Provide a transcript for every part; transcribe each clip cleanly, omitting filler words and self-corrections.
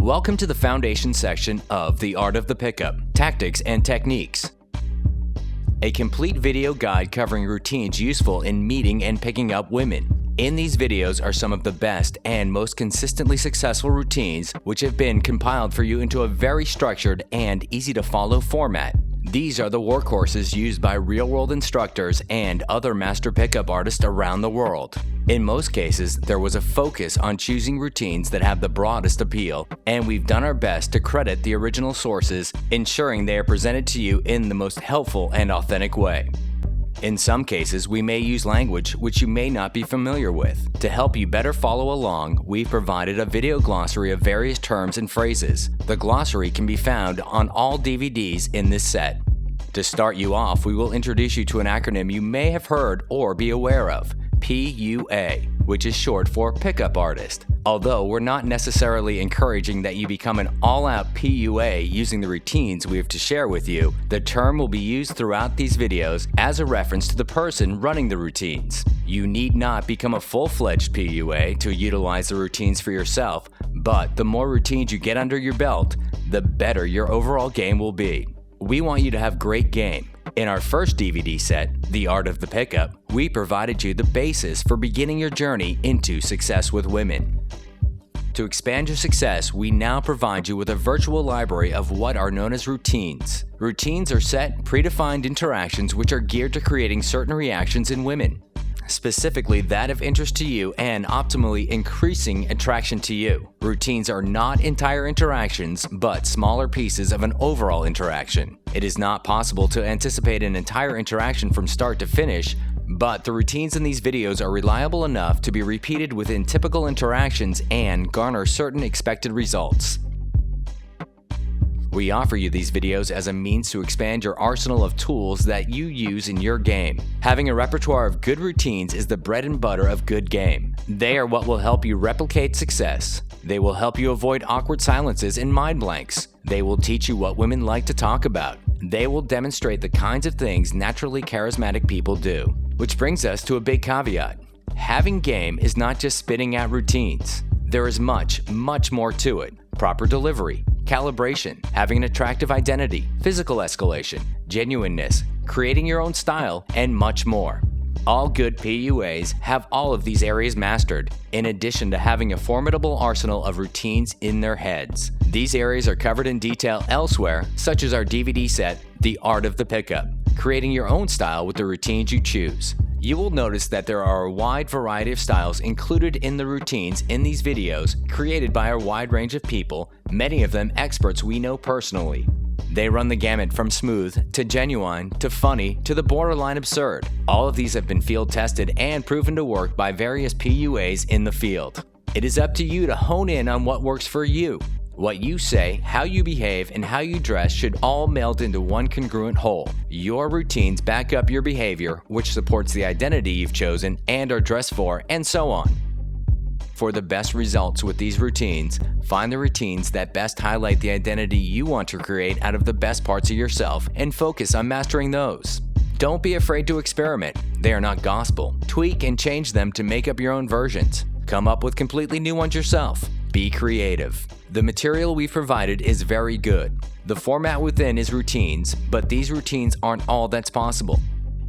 Welcome to the foundation section of The Art of the Pickup, Tactics and Techniques. A complete video guide covering routines useful in meeting and picking up women. In these videos are some of the best and most consistently successful routines which have been compiled for you into a very structured and easy to follow format. These are the workhorses used by real-world instructors and other master pickup artists around the world. In most cases, there was a focus on choosing routines that have the broadest appeal, and we've done our best to credit the original sources, ensuring they are presented to you in the most helpful and authentic way. In some cases, we may use language which you may not be familiar with. To help you better follow along, we've provided a video glossary of various terms and phrases. The glossary can be found on all DVDs in this set. To start you off, we will introduce you to an acronym you may have heard or be aware of, PUA, which is short for Pickup Artist. Although we're not necessarily encouraging that you become an all-out PUA using the routines we have to share with you, the term will be used throughout these videos as a reference to the person running the routines. You need not become a full-fledged PUA to utilize the routines for yourself, but the more routines you get under your belt, the better your overall game will be. We want you to have great game. In our first DVD set, The Art of the Pickup, we provided you the basis for beginning your journey into success with women. To expand your success, we now provide you with a virtual library of what are known as routines. Routines are set, predefined interactions which are geared to creating certain reactions in women, specifically that of interest to you and optimally increasing attraction to you. Routines are not entire interactions, but smaller pieces of an overall interaction. It is not possible to anticipate an entire interaction from start to finish, but the routines in these videos are reliable enough to be repeated within typical interactions and garner certain expected results. We offer you these videos as a means to expand your arsenal of tools that you use in your game. Having a repertoire of good routines is the bread and butter of good game. They are what will help you replicate success. They will help you avoid awkward silences and mind blanks. They will teach you what women like to talk about. They will demonstrate the kinds of things naturally charismatic people do. Which brings us to a big caveat. Having game is not just spitting out routines. There is much, much more to it. Proper delivery, calibration, having an attractive identity, physical escalation, genuineness, creating your own style, and much more. All good PUAs have all of these areas mastered, in addition to having a formidable arsenal of routines in their heads. These areas are covered in detail elsewhere, such as our DVD set, The Art of the Pickup, creating your own style with the routines you choose. You will notice that there are a wide variety of styles included in the routines in these videos, created by a wide range of people, many of them experts we know personally. They run the gamut from smooth, to genuine, to funny, to the borderline absurd. All of these have been field tested and proven to work by various PUAs in the field. It is up to you to hone in on what works for you. What you say, how you behave, and how you dress should all meld into one congruent whole. Your routines back up your behavior, which supports the identity you've chosen and are dressed for, and so on. For the best results with these routines, find the routines that best highlight the identity you want to create out of the best parts of yourself and focus on mastering those. Don't be afraid to experiment. They are not gospel. Tweak and change them to make up your own versions. Come up with completely new ones yourself. Be creative. The material we've provided is very good. The format within is routines, but these routines aren't all that's possible.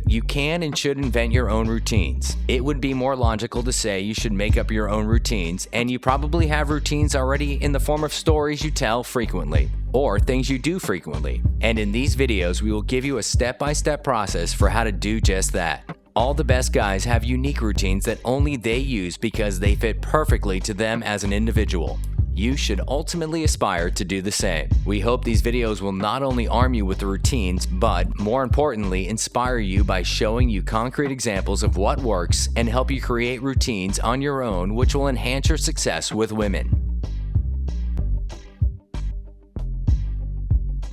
You can and should invent your own routines. It would be more logical to say you should make up your own routines, and you probably have routines already in the form of stories you tell frequently, or things you do frequently. And in these videos, we will give you a step-by-step process for how to do just that. All the best guys have unique routines that only they use because they fit perfectly to them as an individual. You should ultimately aspire to do the same. We hope these videos will not only arm you with the routines, but more importantly, inspire you by showing you concrete examples of what works and help you create routines on your own which will enhance your success with women.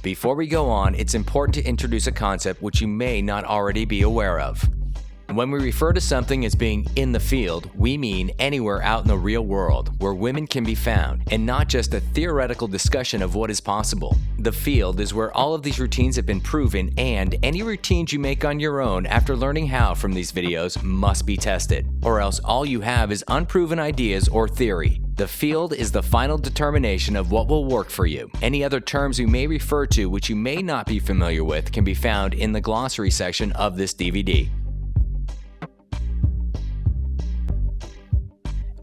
Before we go on, it's important to introduce a concept which you may not already be aware of. When we refer to something as being in the field, we mean anywhere out in the real world where women can be found, and not just a theoretical discussion of what is possible. The field is where all of these routines have been proven, and any routines you make on your own after learning how from these videos must be tested, or else all you have is unproven ideas or theory. The field is the final determination of what will work for you. Any other terms we may refer to which you may not be familiar with can be found in the glossary section of this DVD.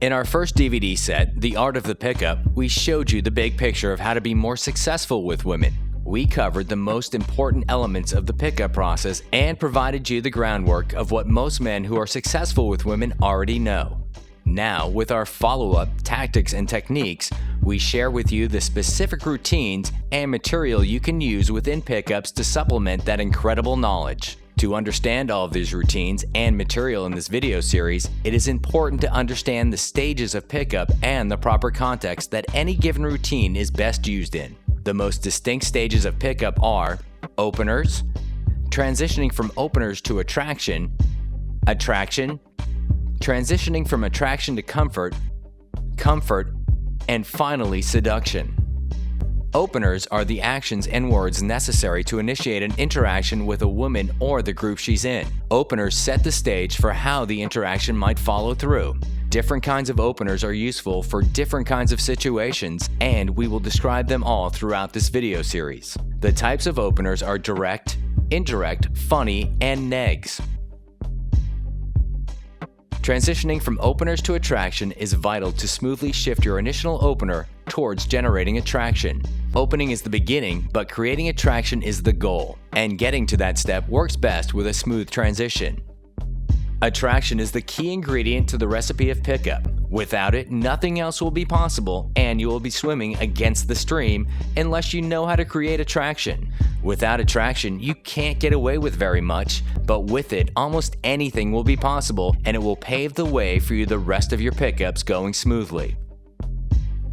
In our first DVD set, The Art of the Pickup, we showed you the big picture of how to be more successful with women. We covered the most important elements of the pickup process and provided you the groundwork of what most men who are successful with women already know. Now, with our follow-up, tactics and techniques, we share with you the specific routines and material you can use within pickups to supplement that incredible knowledge. To understand all of these routines and material in this video series, it is important to understand the stages of pickup and the proper context that any given routine is best used in. The most distinct stages of pickup are openers, transitioning from openers to attraction, transitioning from attraction to comfort, and finally seduction. Openers are the actions and words necessary to initiate an interaction with a woman or the group she's in. Openers set the stage for how the interaction might follow through. Different kinds of openers are useful for different kinds of situations, and we will describe them all throughout this video series. The types of openers are direct, indirect, funny, and negs. Transitioning from openers to attraction is vital to smoothly shift your initial opener towards generating attraction. Opening is the beginning, but creating attraction is the goal, and getting to that step works best with a smooth transition. Attraction is the key ingredient to the recipe of pickup. Without it, nothing else will be possible, and you will be swimming against the stream unless you know how to create attraction. Without attraction, you can't get away with very much, but with it, almost anything will be possible, and it will pave the way for you the rest of your pickups going smoothly.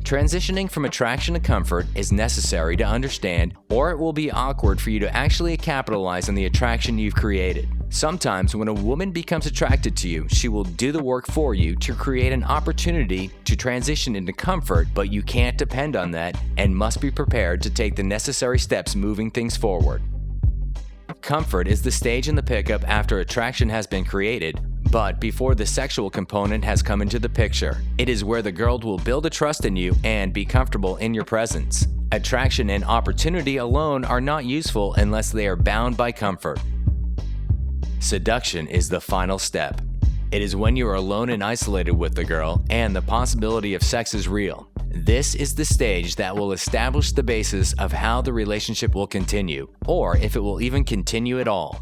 Transitioning from attraction to comfort is necessary to understand, or it will be awkward for you to actually capitalize on the attraction you've created. Sometimes when a woman becomes attracted to you, she will do the work for you to create an opportunity to transition into comfort, but you can't depend on that and must be prepared to take the necessary steps moving things forward. Comfort is the stage in the pickup after attraction has been created, but before the sexual component has come into the picture. It is where the girl will build a trust in you and be comfortable in your presence. Attraction and opportunity alone are not useful unless they are bound by comfort. Seduction is the final step. It is when you are alone and isolated with the girl and the possibility of sex is real. This is the stage that will establish the basis of how the relationship will continue, or if it will even continue at all.